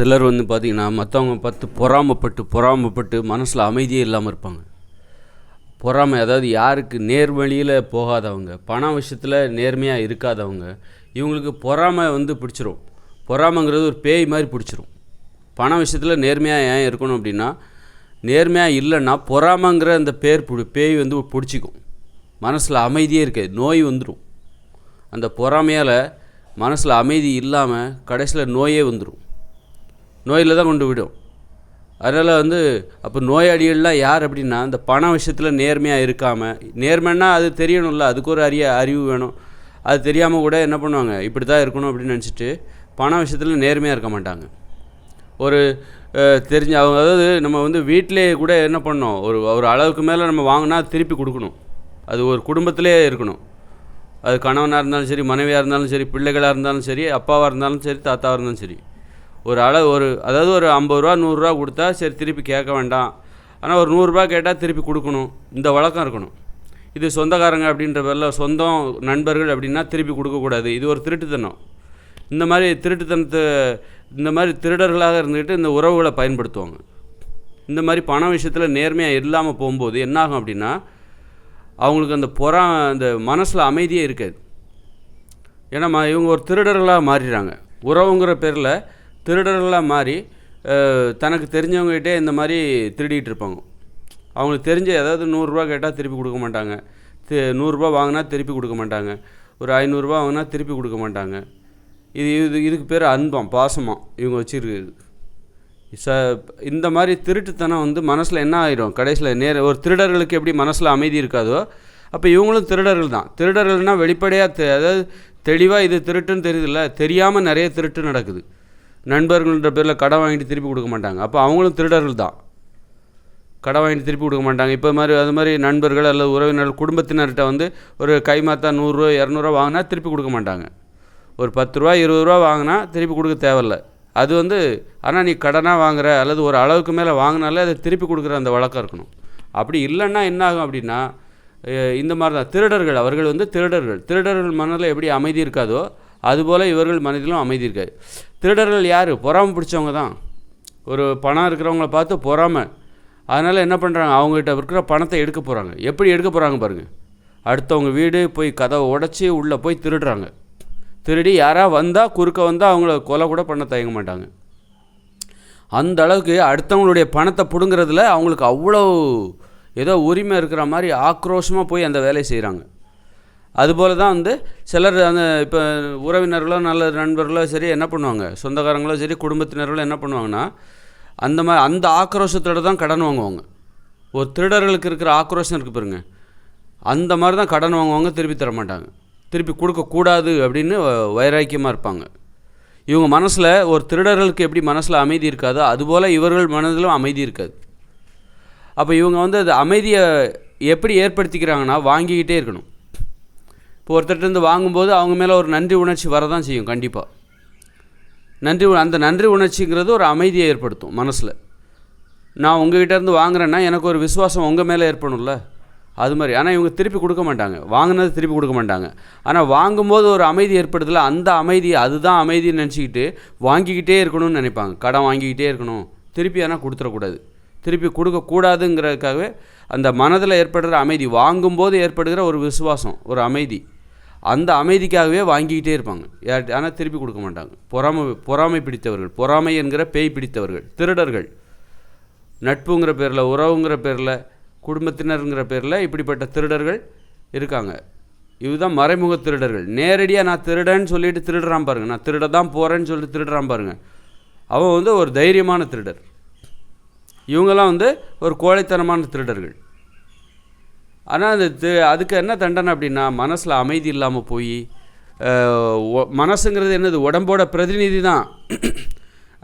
சிலர் வந்து பார்த்திங்கன்னா மற்றவங்க பார்த்து பொறாமப்பட்டு மனசில் அமைதியே இல்லாமல் இருப்பாங்க. பொறாமை, அதாவது யாருக்கு நேர்வழியில் போகாதவங்க, பண விஷயத்தில் நேர்மையாக இருக்காதவங்க, இவங்களுக்கு பொறாமை வந்து பிடிச்சிரும். பொறாமைங்கிறது ஒரு பேய் மாதிரி பிடிச்சிரும். பண விஷயத்தில் நேர்மையாக ஏன் இருக்கணும் அப்படின்னா, நேர்மையாக இல்லைன்னா பொறாமைங்கிற அந்த பேய் வந்து பிடிச்சிக்கும். மனசில் அமைதியே இருக்காது, நோய் வந்துடும். அந்த பொறாமையால் மனசில் அமைதி இல்லாமல் கடைசியில் நோயே வந்துடும். நோயில் தான் கொண்டு விடும். அதனால் வந்து அப்போ நோயாளிகள்லாம் யார் அப்படின்னா, இந்த பண விஷயத்தில் நேர்மையாக இருக்காமல், நேர்மைன்னா அது தெரியணும்ல, அதுக்கு ஒரு அறிவு வேணும். அது தெரியாமல் கூட என்ன பண்ணுவாங்க, இப்படி தான் இருக்கணும் அப்படின்னு நினச்சிட்டு பண விஷயத்தில் நேர்மையாக இருக்க மாட்டாங்க. ஒரு தெரிஞ்ச அவங்க, அதாவது நம்ம வந்து வீட்டிலே கூட என்ன பண்ணோம், ஒரு அளவுக்கு மேலே நம்ம வாங்கினா திருப்பி கொடுக்கணும். அது ஒரு குடும்பத்திலே இருக்கணும். அது கணவனாக இருந்தாலும் சரி, மனைவியாக இருந்தாலும் சரி, பிள்ளைகளாக இருந்தாலும் சரி, அப்பாவாக இருந்தாலும் சரி, தாத்தாவாக இருந்தாலும் சரி, அதாவது ஒரு 50 ரூபா 100 ரூபா கொடுத்தா சரி திருப்பி கேட்க வேண்டாம். ஆனால் ஒரு 100 ரூபா கேட்டால் திருப்பி கொடுக்கணும். இந்த வழக்கம் இருக்கணும். இது சொந்தக்காரங்க அப்படின்ற பேரில், சொந்தம் நண்பர்கள் அப்படின்னா திருப்பி கொடுக்கக்கூடாது. இது ஒரு திருட்டுத்தனம். இந்த மாதிரி திருடர்களாக இருந்துக்கிட்டு இந்த உறவுகளை பயன்படுத்துவாங்க. இந்த மாதிரி பண விஷயத்தில் நேர்மையாக இல்லாமல் போகும்போது என்னாகும் அப்படின்னா, அவங்களுக்கு அந்த மனசில் அமைதியே இருக்காது. ஏன்னா இவங்க ஒரு திருடர்களாக மாறிடுறாங்க. உறவுங்கிற பேரில் திருடர்களாக மாறி தனக்கு தெரிஞ்சவங்ககிட்டே இந்த மாதிரி திருடிகிட்டு இருப்பாங்க. அவங்களுக்கு தெரிஞ்ச, அதாவது 100 ரூபா கேட்டால் திருப்பி கொடுக்க மாட்டாங்க. 100 ரூபா வாங்கினா திருப்பி கொடுக்க மாட்டாங்க. ஒரு 500 ரூபா வாங்கினா திருப்பி கொடுக்க மாட்டாங்க. இதுக்கு பேர் அன்பம், பாசமாக இவங்க வச்சுருக்கு. இந்த மாதிரி திருட்டுத்தனம் வந்து மனசில் என்ன ஆகிடும், கடைசியில் ஒரு திருடர்களுக்கு எப்படி மனசில் அமைதி இருக்காதோ, அப்போ இவங்களும் திருடர்கள் தான். திருடர்கள்னால் வெளிப்படையாக அதாவது தெளிவாக இது திருட்டுன்னு தெரியுதுல்ல, தெரியாமல் நிறைய திருட்டு நடக்குது. நண்பர்கள்ன்ற பேரில் கடை வாங்கிட்டு திருப்பி கொடுக்க மாட்டாங்க. அப்போ அவங்களும் திருடர்கள் தான். கடை வாங்கிட்டு திருப்பி கொடுக்க மாட்டாங்க. இப்போ அது மாதிரி நண்பர்கள் அல்லது உறவினர்கள், குடும்பத்தினர்கிட்ட வந்து ஒரு கைமாத்தா 100 ரூபா 200 ரூபா வாங்கினா திருப்பி கொடுக்க மாட்டாங்க. ஒரு 10 ரூபா 20 ரூபா வாங்கினா திருப்பி கொடுக்க தேவையில்ல. அது வந்து, ஆனால் நீ கடனாக வாங்குற அல்லது ஒரு அளவுக்கு மேலே வாங்கினாலே அதை திருப்பி கொடுக்குற அந்த வழக்கம் இருக்கணும். அப்படி இல்லைன்னா என்ன ஆகும் அப்படின்னா, இந்த மாதிரி தான் திருடர்கள். அவர்கள் வந்து திருடர்கள் மனதில் எப்படி அமைதி இருக்காதோ அதுபோல் இவர்கள் மனதிலும் அமைதி இருக்காது. திருடர்கள் யார்? பொறாமை பிடிச்சவங்க தான். ஒரு பணம் இருக்கிறவங்கள பார்த்து பொறாமை. அதனால் என்ன பண்ணுறாங்க, அவங்ககிட்ட இருக்கிற பணத்தை எடுக்க போகிறாங்க. எப்படி எடுக்க போகிறாங்க பாருங்கள். அடுத்தவங்க வீடு போய் கதவை உடச்சி உள்ளே போய் திருடுறாங்க. திருடி யாராக வந்தால், குறுக்க வந்தால் அவங்கள கொலை கூட பண்ண தயங்க மாட்டாங்க. அந்த அளவுக்கு அடுத்தவங்களுடைய பணத்தை பிடுங்கிறதுல அவங்களுக்கு அவ்வளோ ஏதோ உரிமை இருக்கிற மாதிரி ஆக்ரோஷமாக போய் அந்த வேலையை செய்கிறாங்க. அதுபோல் தான் வந்து சிலர் இப்போ உறவினர்களோ நல்ல நண்பர்களோ சரி என்ன பண்ணுவாங்க, சொந்தக்காரங்களோ சரி, குடும்பத்தினர்களோ என்ன பண்ணுவாங்கன்னா, அந்த ஆக்ரோஷத்தோடு தான் கடன் வாங்குவாங்க. ஒரு திருடர்களுக்கு இருக்கிற ஆக்ரோஷம் இருக்குது பாருங்க, அந்த மாதிரி தான் கடன் வாங்குவாங்க. திருப்பி தர மாட்டாங்க. திருப்பி கொடுக்கக்கூடாது அப்படின்னு வைராக்கியமாக இருப்பாங்க. இவங்க மனசில், ஒரு திருடர்களுக்கு எப்படி மனசில் அமைதி இருக்காதோ அதுபோல் இவர்கள் மனதிலும் அமைதி இருக்காது. அப்போ இவங்க வந்து அது அமைதியை எப்படி ஏற்படுத்திக்கிறாங்கன்னா, வாங்கிக்கிட்டே இருக்கணும். இப்போ ஒருத்தர்கிட்ட வாங்கும்போது அவங்க மேலே ஒரு நன்றி உணர்ச்சி வரதான் செய்யும். கண்டிப்பாக அந்த நன்றி உணர்ச்சிங்கிறது ஒரு அமைதியை ஏற்படுத்தும் மனசில். நான் உங்கள்கிட்டேருந்து வாங்குறேன்னா எனக்கு ஒரு விசுவாசம் உங்கள் மேலே ஏற்படணும்ல, அது மாதிரி. ஆனால் இவங்க திருப்பி கொடுக்க மாட்டாங்க, வாங்கினது திருப்பி கொடுக்க மாட்டாங்க. ஆனால் வாங்கும்போது ஒரு அமைதி ஏற்படுத்தல, அந்த அமைதி, அதுதான் அமைதின்னு நினச்சிக்கிட்டு வாங்கிக்கிட்டே இருக்கணும்னு நினைப்பாங்க. கடன் வாங்கிக்கிட்டே இருக்கணும், திருப்பி ஆனால் கொடுத்துடக்கூடாது, திருப்பி கொடுக்கக்கூடாதுங்கிறதுக்காகவே அந்த மனதில் ஏற்படுற அமைதி, வாங்கும்போது ஏற்படுகிற ஒரு விசுவாசம், ஒரு அமைதி, அந்த அமைதிக்காகவே வாங்கிக்கிட்டே இருப்பாங்க. ஆனால் திருப்பி கொடுக்க மாட்டாங்க. பொறாமை பிடித்தவர்கள், பொறாமை என்கிற பேய் பிடித்தவர்கள், திருடர்கள். நட்புங்கிற பேரில், உறவுங்கிற பேரில், குடும்பத்தினருங்கிற பேரில் இப்படிப்பட்ட திருடர்கள் இருக்காங்க. இதுதான் மறைமுக திருடர்கள். நேரடியாக நான் திருடன்னு சொல்லிட்டு திருடுறான் பாருங்க, நான் திருட தான் போகிறேன்னு சொல்லிட்டு திருடுறான் பாருங்க, அவன் வந்து ஒரு தைரியமான திருடர். இவங்கெல்லாம் வந்து ஒரு கோழைத்தனமான திருடர்கள். ஆனால் அதுக்கு என்ன தண்டனை அப்படின்னா, மனசில் அமைதி இல்லாமல் போய், மனசுங்கிறது என்னது, உடம்போட பிரதிநிதி தான்.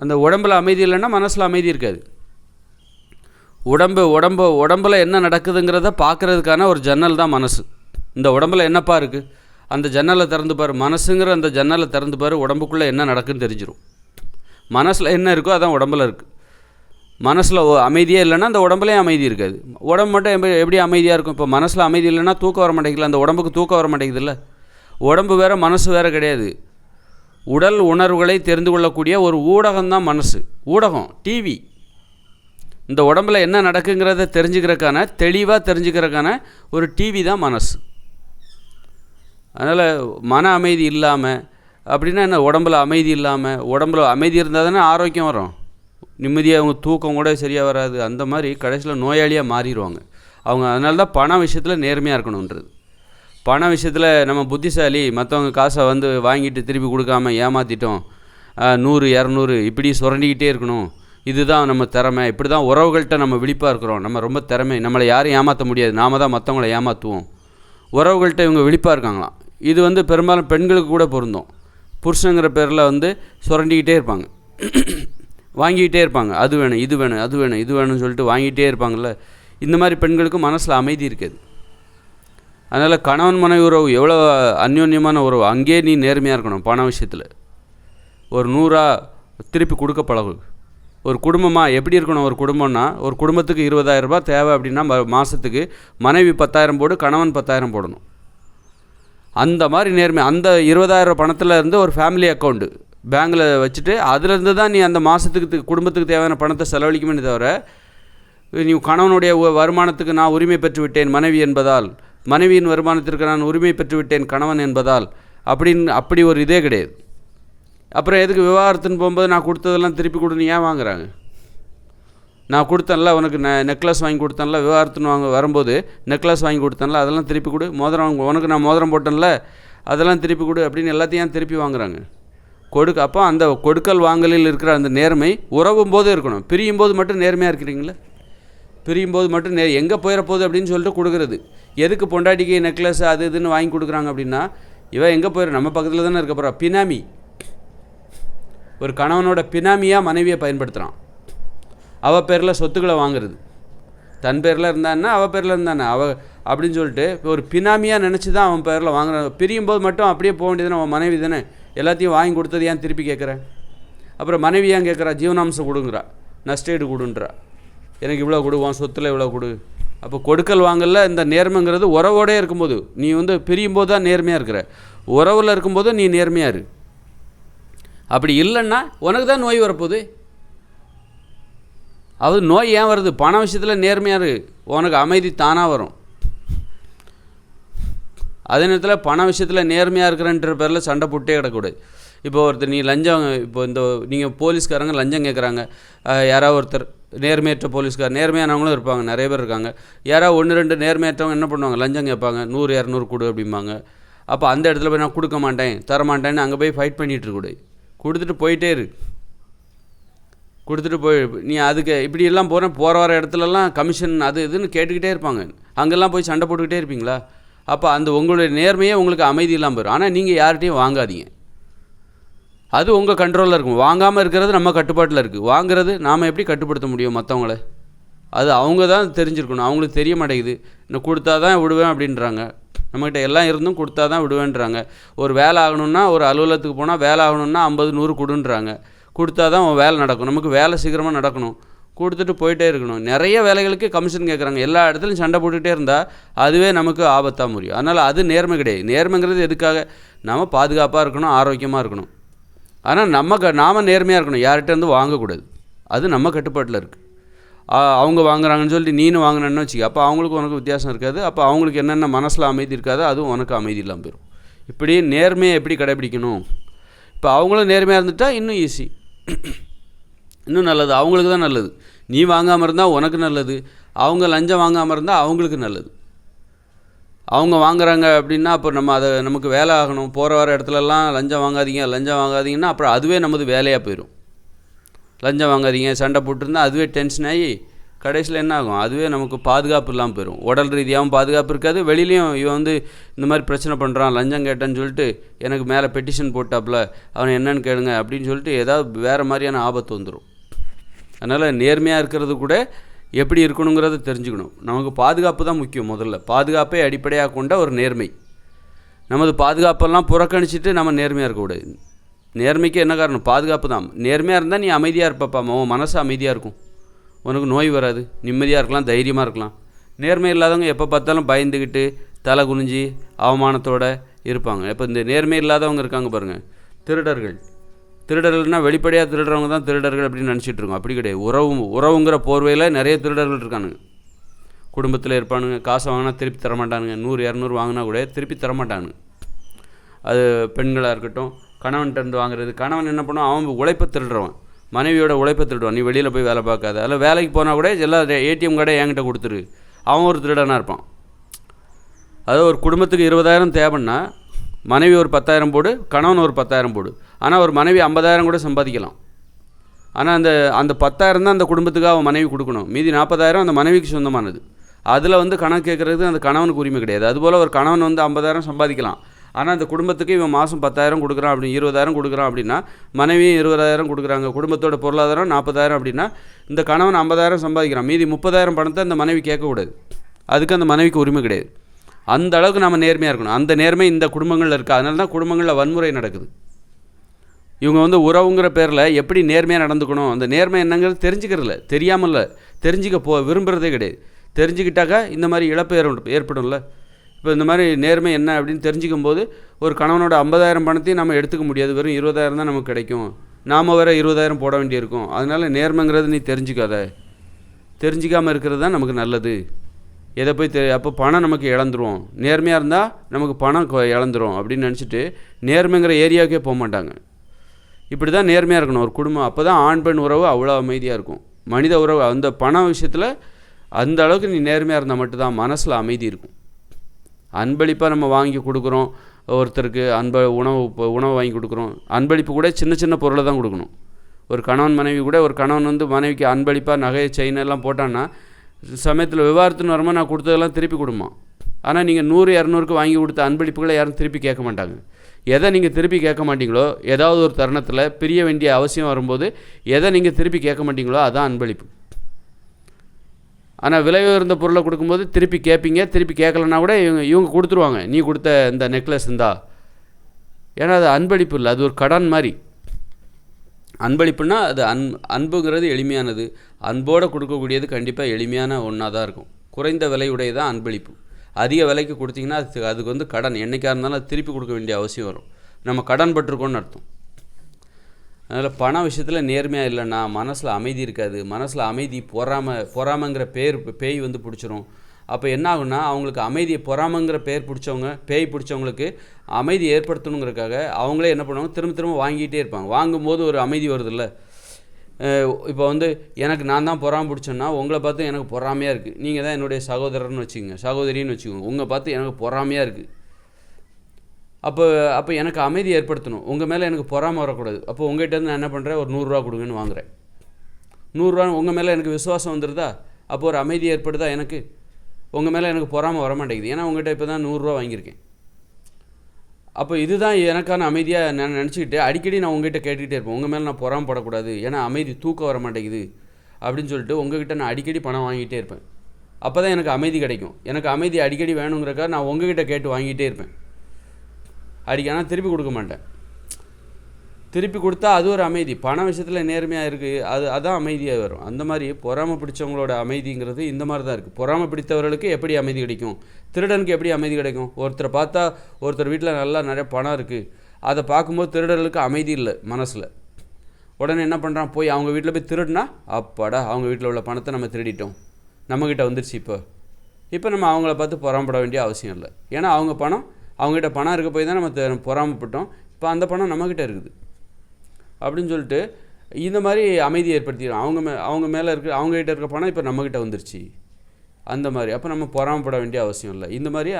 அந்த உடம்பில் அமைதி இல்லைன்னா மனசில் அமைதி இருக்காது. உடம்பில் என்ன நடக்குதுங்கிறத பார்க்குறதுக்கான ஒரு ஜன்னல் தான் மனசு. இந்த உடம்பில் என்னப்பா இருக்குது, அந்த ஜன்னலை திறந்து பாரு, மனசுங்கிற அந்த ஜன்னலை திறந்து பாரு, உடம்புக்குள்ளே என்ன நடக்குதுன்னு தெரிஞ்சிடும். மனசில் என்ன இருக்கோ அதான் உடம்பில் இருக்குது. மனசில் அமைதியே இல்லைன்னா அந்த உடம்புலேயும் அமைதி இருக்காது. உடம்பு மட்டும் எப்படி அமைதியாக இருக்கும்? இப்போ மனசில் அமைதி இல்லைன்னா தூக்கம் வர மாட்டேங்குது, அந்த உடம்புக்கு தூக்கம் வர மாட்டேங்குது இல்லை. உடம்பு வேறு மனசு வேறு கிடையாது. உடல் உணர்வுகளை தெரிந்து கொள்ளக்கூடிய ஒரு ஊடகம்தான் மனசு. ஊடகம் டிவி. இந்த உடம்பில் என்ன நடக்குங்கிறத தெரிஞ்சுக்கிறதுக்கான, தெளிவாக தெரிஞ்சுக்கிறதுக்கான ஒரு டிவி தான் மனசு. அதனால் மன அமைதி இல்லாமல் அப்படின்னா என்ன, உடம்பில் அமைதி இல்லாமல், உடம்பில் அமைதி இருந்தால் தானே ஆரோக்கியம் வரும். நிம்மதியாக அவங்க தூக்கம் கூட சரியாக வராது. அந்த மாதிரி கடைசியில் நோயாளியாக மாறிடுவாங்க அவங்க. அதனால தான் பண விஷயத்தில் நேர்மையாக இருக்கணுன்றது. பண விஷயத்தில் நம்ம புத்திசாலி, மற்றவங்க காசை வந்து வாங்கிட்டு திருப்பி கொடுக்காம ஏமாற்றிட்டோம், 100 200 இப்படி சுரண்டிக்கிட்டே இருக்கணும், இதுதான் நம்ம திறமை, இப்படி தான் உறவுகள்கிட்ட நம்ம விழிப்பாக இருக்கிறோம், நம்ம ரொம்ப திறமை, நம்மளை யாரும் ஏமாற்ற முடியாது, நாம தான் மற்றவங்கள ஏமாற்றுவோம், உறவுகள்கிட்ட இவங்க விழிப்பாக இருக்காங்களாம். இது வந்து பெரும்பாலும் பெண்களுக்கு கூட பொருந்தும். புருஷங்கிற பேரில் வந்து சுரண்டிக்கிட்டே இருப்பாங்க, வாங்கிக்கிட்டே இருப்பாங்க, அது வேணும் இது வேணும் அது வேணும் இது வேணும்னு சொல்லிட்டு வாங்கிட்டே இருப்பாங்கள்ல. இந்த மாதிரி பெண்களுக்கு மனசில் அமைதி இருக்காது. அதனால் கணவன் மனைவி உறவு எவ்வளோ அந்யோன்யமான உறவு, அங்கேயே நீ நேர்மையாக இருக்கணும். பண விஷயத்தில் ஒரு 100 திருப்பி கொடுக்க பழகு. ஒரு குடும்பமாக எப்படி இருக்கணும், ஒரு குடும்பம்னா ஒரு குடும்பத்துக்கு 20,000 ரூபாய் தேவை அப்படின்னா மாதத்துக்கு மனைவி 10,000 போடு, கணவன் 10,000 போடணும். அந்த மாதிரி நேர்மை. அந்த 20,000 பணத்தில் இருந்து ஒரு ஃபேமிலி அக்கௌண்ட்டு பேங்கில் வச்சுட்டு அதிலேருந்து தான் நீ அந்த மாதத்துக்கு குடும்பத்துக்கு தேவையான பணத்தை செலவழிக்குமே தவிர, நீ கணவனுடைய வருமானத்துக்கு நான் உரிமை பெற்று விட்டேன் மனைவி என்பதால், மனைவியின் வருமானத்திற்கு நான் உரிமை பெற்று விட்டேன் கணவன் என்பதால் அப்படி ஒரு இதே கிடையாது. அப்புறம் எதுக்கு விவாகரத்துன்னு போகும்போது நான் கொடுத்ததெல்லாம் திருப்பி கொடுன்னு ஏன் வாங்குறாங்க? நான் கொடுத்தேன்ல உனக்கு நெக்லஸ் வாங்கி கொடுத்தேன்ல, விவாகரத்துன்னு வரும்போது நெக்லஸ் வாங்கி கொடுத்தேன்ல, அதெல்லாம் திருப்பி கொடு. மோதிரம் உனக்கு நான் மோதிரம் போட்டேன்ல, அதெல்லாம் திருப்பி கொடு அப்படின்னு எல்லாத்தையும் திருப்பி வாங்குறாங்க. அப்போ அந்த கொடுக்கல் வாங்கலில் இருக்கிற அந்த நேர்மை உறவும் போது இருக்கணும். பிரியும் போது மட்டும் நேர்மையாக இருக்கிறீங்களே, பிரியும் போது மட்டும் எங்கே போயிட போகுது அப்படின்னு சொல்லிட்டு கொடுக்குறது. எதுக்கு பொண்டாட்டிக்கு நெக்லஸ் அது இதுன்னு வாங்கி கொடுக்குறாங்க அப்படின்னா, இவன் எங்கே போயிட, நம்ம பக்கத்தில் தானே இருக்க போகிறா. பினாமி, ஒரு கணவனோட பினாமியாக மனைவியை பயன்படுத்துகிறான். அவள் பேரில் சொத்துக்களை வாங்குறது, தன் பேரில் இருந்தான்னா அவள் பேரில் இருந்தானே அப்படின்னு சொல்லிட்டு ஒரு பினாமியாக நினச்சி தான் அவன் பேரில் வாங்குறான். பிரியும் போது மட்டும் அப்படியே போக வேண்டியதுன்னு அவன் மனைவி தானே, எல்லாத்தையும் வாங்கி கொடுத்தது ஏன் திருப்பி கேட்குறேன்? அப்புறம் மனைவி ஏன் கேட்குறா? ஜீவனாம்சம் கொடுங்குறா, நஷ்டேடு கொடுன்றா, எனக்கு இவ்வளோ கொடுவான், சொத்தில் இவ்வளோ கொடு. அப்போ கொடுக்கல் வாங்கல இந்த நேர்மைங்கிறது உறவோடே இருக்கும்போது. நீ வந்து பிரியும் போது தான் நேர்மையாக இருக்கிற, உறவில் இருக்கும்போது நீ நேர்மையாக இரு. அப்படி இல்லைன்னா உனக்கு தான் நோய் வரப்போகுது. அது நோய் ஏன் வருது? பண விஷயத்தில் நேர்மையாக இரு, உனக்கு அமைதி தானாக வரும். அதே நேரத்தில் பண விஷயத்தில் நேர்மையாக இருக்கிறன்ற பேரில் சண்டை போட்டே கிடக்கூடாது. இப்போ ஒருத்தர் நீ லஞ்சம், இப்போ இந்த நீங்கள் போலீஸ்காரங்க லஞ்சம் கேட்குறாங்க, யாராவது ஒருத்தர் நேர்மையற்ற போலீஸ்கார், நேர்மையானவங்களும் இருப்பாங்க, நிறைய பேர் இருக்காங்க. யாராவது 1 2 நேர்மையற்றவங்க என்ன பண்ணுவாங்க, லஞ்சம் கேட்பாங்க, 100 200 கொடு அப்படிம்பாங்க. அப்போ அந்த இடத்துல போய் நான் கொடுக்க மாட்டேன் தரமாட்டேன்னு அங்கே போய் ஃபைட் பண்ணிகிட்டு இருக்கக்கூடாது. கொடுத்துட்டு போயிட்டே இரு, கொடுத்துட்டு போய் நீ அதுக்கு இப்படியெல்லாம் போகிற வர இடத்துலலாம் கமிஷன் அது இதுன்னு கேட்டுக்கிட்டே இருப்பாங்க. அங்கெல்லாம் போய் சண்டை போட்டுக்கிட்டே இருப்பீங்களா? அப்போ அந்த உங்களுடைய நேர்மையே உங்களுக்கு அமைதி இல்லாமல் போயிடும். ஆனால் நீங்கள் யார்கிட்டையும் வாங்காதீங்க, அது உங்கள் கண்ட்ரோலில் இருக்கும். வாங்காமல் இருக்கிறது நம்ம கட்டுப்பாட்டில் இருக்குது. வாங்குறது நாம் எப்படி கட்டுப்படுத்த முடியும் மற்றவங்கள? அது அவங்க தான் தெரிஞ்சிருக்கணும். அவங்களுக்கு தெரிய மாட்டேங்குது. இன்னும் கொடுத்தா தான் விடுவேன் அப்படின்றாங்க. நம்மகிட்ட எல்லாம் இருந்தும் கொடுத்தா தான் விடுவேன்றாங்க. ஒரு வேலை ஆகணுன்னா, ஒரு அலுவலகத்துக்கு போனால் வேலை ஆகணுன்னா 50 100 கொடுன்றாங்க. கொடுத்தா தான் வேலை நடக்கும். நமக்கு வேலை சீக்கிரமாக நடக்கணும், கொடுத்துட்டு போயிட்டே இருக்கணும். நிறைய வேலைகளுக்கு கமிஷன் கேட்குறாங்க. எல்லா இடத்துலையும் சண்டை போட்டுகிட்டே இருந்தால் அதுவே நமக்கு ஆபத்தாக முடியும். அதனால் அது நேர்மை கிடையாது. நேர்மைங்கிறது எதுக்காக? நம்ம பாதுகாப்பாக இருக்கணும், ஆரோக்கியமாக இருக்கணும். ஆனால் நாம் நேர்மையாக இருக்கணும், யார்கிட்டேருந்து வாங்கக்கூடாது. அது நம்ம கட்டுப்பாட்டில் இருக்குது. அவங்க வாங்குறாங்கன்னு சொல்லிட்டு நீனும் வாங்கினேன்னு வச்சுக்க, அப்போ அவங்களுக்கு உனக்கு வித்தியாசம் இருக்காது. அப்போ அவங்களுக்கு என்னென்ன மனசில் அமைதி இருக்காது, அதுவும் உனக்கு அமைதி இல்லாமல் போயிடும். இப்படி நேர்மையை எப்படி கடைபிடிக்கணும்? இப்போ அவங்களும் நேர்மையாக இருந்துட்டால் இன்னும் ஈஸி, இன்னும் நல்லது. அவங்களுக்கு தான் நல்லது. நீ வாங்காமல் இருந்தால் உனக்கு நல்லது, அவங்க லஞ்சம் வாங்காமல் இருந்தால் அவங்களுக்கு நல்லது. அவங்க வாங்குறாங்க அப்படின்னா அப்போ நமக்கு வேலை ஆகணும். போகிற வர இடத்துலலாம் லஞ்சம் வாங்காதீங்கன்னா அப்புறம் அதுவே நமது வேலையாக போயிடும். லஞ்சம் வாங்காதீங்க சண்டை போட்டுருந்தால் அதுவே டென்ஷன் ஆகி கடைசியில் என்ன ஆகும்? அதுவே நமக்கு பாதுகாப்பு இல்லாமல் போயிடும். உடல் ரீதியாகவும் பாதுகாப்பு இருக்காது, வெளியிலையும் இவன் வந்து இந்த மாதிரி பிரச்சனை பண்ணுறான், லஞ்சம் கேட்டேன்னு சொல்லிட்டு எனக்கு மேலே பெட்டிஷன் போட்டாப்புல, அவனை என்னன்னு கேளுங்க அப்படின்னு சொல்லிட்டு ஏதாவது வேறு மாதிரியான ஆபத்து வந்துடும். அதனால் நேர்மையாக இருக்கிறது கூட எப்படி இருக்கணுங்கிறத தெரிஞ்சுக்கணும். நமக்கு பாதுகாப்பு தான் முக்கியம். முதல்ல பாதுகாப்பை அடிப்படையாக கொண்ட ஒரு நேர்மை. நமது பாதுகாப்பெல்லாம் புறக்கணிச்சிட்டு நம்ம நேர்மையாக இருக்கக்கூடாது. நேர்மைக்கு என்ன காரணம்? பாதுகாப்பு தான். நேர்மையாக இருந்தால் நீ அமைதியாக இருப்பப்பா, உன் மனசு அமைதியாக இருக்கும், உனக்கு நோய் வராது, நிம்மதியாக இருக்கலாம், தைரியமாக இருக்கலாம். நேர்மை இல்லாதவங்க எப்போ பார்த்தாலும் பயந்துக்கிட்டு தலை குனிஞ்சி அவமானத்தோடு இருப்பாங்க. இப்போ இந்த நேர்மை இல்லாதவங்க இருக்காங்க பாருங்கள், திருடர்கள்னால் வெளிப்படையாக திருடுறவங்க தான் திருடர்கள் அப்படின்னு நினச்சிட்டு இருக்கோம். அப்படி கிடையாது. உறவுங்கிற போர்வையில் நிறைய திருடர்கள் இருக்கானுங்க. குடும்பத்தில் இருப்பானுங்க. காசை வாங்கினா திருப்பி தரமாட்டானுங்க. 100-200 வாங்கினா கூட திருப்பி தரமாட்டானுங்க. அது பெண்களாக இருக்கட்டும், கணவன்கிட்டருந்து வாங்குறது. கணவன் என்ன பண்ணுவான், அவன் உழைப்பை திருடுறவன், மனைவியோட உழைப்பை திருடுவான். நீ வெளியில் போய் வேலை பார்க்காத, அதில் வேலைக்கு போனால் கூட எல்லா ஏடிஎம் கார்டை என்கிட்ட கொடுத்துரு, அவன் ஒரு திருடனாக இருப்பான். அதாவது ஒரு குடும்பத்துக்கு 20,000 தேவைன்னா மனைவி ஒரு 10,000 போடு, கணவன் ஒரு 10,000 போடு. ஆனால் ஒரு மனைவி 50,000 கூட சம்பாதிக்கலாம். ஆனால் அந்த 10,000 தான் அந்த குடும்பத்துக்கு அவன் மனைவி கொடுக்கணும். மீதி 40,000 அந்த மனைவிக்கு சொந்தமானது. அதில் கணக்கு கேட்குறது அந்த கணவனுக்கு உரிமை கிடையாது. அதுபோல் ஒரு கணவன் 50,000 சம்பாதிக்கலாம். ஆனால் அந்த குடும்பத்துக்கு இவன் மாதம் 10,000 கொடுக்குறான், அப்படி 20,000 கொடுக்குறான் அப்படின்னா மனைவியும் 20,000 கொடுக்குறாங்க. குடும்பத்தோட பொருளாதாரம் 40,000 அப்படின்னா இந்த கணவன் 50,000 சம்பாதிக்கிறான். மீதி 30,000 பணத்தை அந்த மனைவி கேட்கக்கூடாது. அதுக்கு அந்த மனைவிக்கு உரிமை கிடையாது. அந்த அளவுக்கு நம்ம நேர்மையாக இருக்கணும். அந்த நேர்மை இந்த குடும்பங்களில் இருக்குது. அதனால தான் குடும்பங்களில் வன்முறை நடக்குது. இவங்க உறவுங்கிற பேரில் எப்படி நேர்மையாக நடந்துக்கணும், அந்த நேர்மை என்னங்கிறது தெரிஞ்சுக்கிறதில்ல, தெரியாமல் இல்லை, தெரிஞ்சுக்க விரும்புகிறதே கிடையாது. தெரிஞ்சுக்கிட்டாக்கா இந்த மாதிரி இழப்பு ஏற்படும்ல. இப்போ இந்த மாதிரி நேர்மை என்ன அப்படின்னு தெரிஞ்சுக்கும் போது ஒரு கணவனோட 50,000 பணத்தையும் நம்ம எடுத்துக்க முடியாது. வெறும் 20,000 தான் நமக்கு கிடைக்கும். நாம் வேறு 20,000 போட வேண்டியிருக்கும். அதனால் நேர்மைங்கிறது நீ தெரிஞ்சிக்காமல் இருக்கிறது தான் நமக்கு நல்லது. எதை போய் அப்போ பணம் நமக்கு இழந்துரும். நேர்மையாக இருந்தால் நமக்கு பணம் இழந்துரும் அப்படின்னு நினச்சிட்டு நேர்மைங்கிற ஏரியாவுக்கே போக மாட்டாங்க. இப்படி தான் நேர்மையாக இருக்கணும் ஒரு குடும்பம். அப்போ தான் ஆண் பெண் உறவு அவ்வளோ அமைதியாக இருக்கும். மனித உறவு அந்த பண விஷயத்தில் அந்த அளவுக்கு நீ நேர்மையாக இருந்தால் மட்டும்தான் மனசில் அமைதி இருக்கும். அன்பளிப்பாக நம்ம வாங்கி கொடுக்குறோம் ஒருத்தருக்கு, உணவு வாங்கி கொடுக்குறோம். அன்பளிப்பு கூட சின்ன சின்ன பொருளை தான் கொடுக்கணும். ஒரு கணவன் மனைவி கூட ஒரு கணவன் மனைவிக்கு அன்பளிப்பாக நகை செயின் எல்லாம் போட்டான்னா சமயத்தில் விவாகரத்துன்னு வரும்போது நான் கொடுத்ததெல்லாம் திருப்பி கொடுமா. ஆனால் நீங்கள் 100-200க்கு வாங்கி கொடுத்த அன்பளிப்புகளை யாரும் திருப்பி கேட்க மாட்டாங்க. எதை நீங்கள் திருப்பி கேட்க மாட்டீங்களோ, ஏதாவது ஒரு தருணத்தில் பிரிய வேண்டிய அவசியம் வரும்போது எதை நீங்கள் திருப்பி கேட்க மாட்டீங்களோ அதான் அன்பளிப்பு. ஆனால் விலை உயர்ந்த பொருளை கொடுக்கும்போது திருப்பி கேட்பீங்க. திருப்பி கேட்கலன்னா கூட இவங்க கொடுத்துருவாங்க, நீ கொடுத்த இந்த நெக்லஸ் இருந்தா. ஏன்னா அது அன்பளிப்பு இல்லை, அது ஒரு கடன் மாதிரி. அன்பளிப்புன்னா அது அன்புங்கிறது எளிமையானது. அன்போடு கொடுக்கக்கூடியது கண்டிப்பாக எளிமையான ஒன்றா தான் இருக்கும். குறைந்த விலையுடைய தான் அன்பளிப்பு. அதிக விலைக்கு கொடுத்தீங்கன்னா அதுக்கு கடன் என்னைக்காக இருந்தாலும் அது திருப்பி கொடுக்க வேண்டிய அவசியம் வரும். நம்ம கடன் பட்டிருக்கோன்னு அர்த்தம். அதனால் பண விஷயத்தில் நேர்மையாக இல்லைன்னா மனசில் அமைதி இருக்காது. மனசில் அமைதி பொறாமைங்கிற பேய் பிடிச்சிரும். அப்போ என்ன ஆகுன்னா அவங்களுக்கு அமைதியை பொறாமைங்கிற பேய் பிடிச்சவங்களுக்கு அமைதி ஏற்படுத்தணுங்கிறதுக்காக அவங்களே என்ன பண்ணுவாங்க, திரும்ப வாங்கிட்டே இருப்பாங்க. வாங்கும்போது ஒரு அமைதி வருதில்ல. இப்போ எனக்கு நான் தான் பொறாமை பிடிச்சேன்னா உங்களை பார்த்து எனக்கு பொறாமையாக இருக்குது. நீங்கள் தான் என்னுடைய சகோதரர்னு வச்சுக்கோங்க, சகோதரின்னு வச்சுக்கோங்க. உங்களை பார்த்து எனக்கு பொறாமையாக இருக்குது. அப்போ எனக்கு அமைதி ஏற்படுத்தணும். உங்கள் மேலே எனக்கு பொறாமை வரக்கூடாது. அப்போ உங்கள்கிட்ட நான் என்ன பண்ணுறேன், ஒரு 100 ரூபா கொடுங்கன்னு வாங்குகிறேன். 100 ரூபா உங்கள் மேலே எனக்கு விசுவாசம் வந்துடுதா, அப்போ ஒரு அமைதி ஏற்படுதா எனக்கு. உங்கள் மேலே எனக்கு பொறாமை வர மாட்டேங்குது. ஏன்னா உங்கள்கிட்ட இப்போ தான் 100 ரூபா வாங்கியிருக்கேன். அப்போ இதுதான் எனக்கான அமைதியாக நான் நினச்சிக்கிட்டு அடிக்கடி நான் உங்கள்கிட்ட கேட்டுக்கிட்டே இருப்பேன். உங்கள் மேலே நான் பொறாமப்படக்கூடாது, ஏன்னா அமைதி தூக்கம் வர மாட்டேங்குது அப்படின்னு சொல்லிட்டு உங்கள்கிட்ட நான் அடிக்கடி பணம் வாங்கிட்டே இருப்பேன். அப்போ தான் எனக்கு அமைதி கிடைக்கும். எனக்கு அமைதி அடிக்கடி வேணுங்கிறக்காக நான் உங்கள்கிட்ட கேட்டு வாங்கிட்டே இருப்பேன். ஆனால் திருப்பி கொடுக்க மாட்டேன். திருப்பி கொடுத்தா அது ஒரு அமைதி. பண விஷயத்தில் நேர்மையாக இருக்குது, அதான் அமைதியாக வரும். அந்த மாதிரி பொறாமை பிடிச்சவங்களோட அமைதிங்கிறது இந்த மாதிரி தான் இருக்குது. பொறாமை பிடித்தவர்களுக்கு எப்படி அமைதி கிடைக்கும், திருடனுக்கு எப்படி அமைதி கிடைக்கும். ஒருத்தரை பார்த்தா ஒருத்தர் வீட்டில் நல்லா நிறைய பணம் இருக்குது, அதை பார்க்கும்போது திருடர்களுக்கு அமைதி இல்லை மனசில். உடனே என்ன பண்ணுறான், போய் அவங்க வீட்டில் போய் திருடினா அப்பாடா அவங்க வீட்டில் உள்ள பணத்தை நம்ம திருடிட்டோம், நம்மக்கிட்ட வந்துருச்சு. இப்போ நம்ம அவங்கள பார்த்து பொறாமப்பட வேண்டிய அவசியம் இல்லை. ஏன்னா அவங்ககிட்ட பணம் இருக்க போய் தான் நம்ம பொறாமப்பட்டோம். இப்போ அந்த பணம் நம்மக்கிட்ட இருக்குது அப்படின்னு சொல்லிட்டு இந்த மாதிரி அமைதி ஏற்படுத்திடும். அவங்ககிட்ட இருக்க பணம் இப்போ நம்மக்கிட்ட வந்துருச்சு அந்த மாதிரி. அப்போ நம்ம பொறாமப்பட வேண்டிய அவசியம் இல்லை. இந்த மாதிரி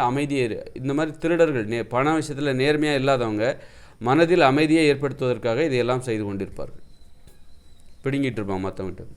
இந்த மாதிரி திருடர்கள் பண விஷயத்தில் நேர்மையாக இல்லாதவங்க மனதில் அமைதியை ஏற்படுத்துவதற்காக இதையெல்லாம் செய்து கொண்டிருப்பார்கள். பிடுங்கிட்டு இருப்பாங்க மற்றவங்கிட்ட.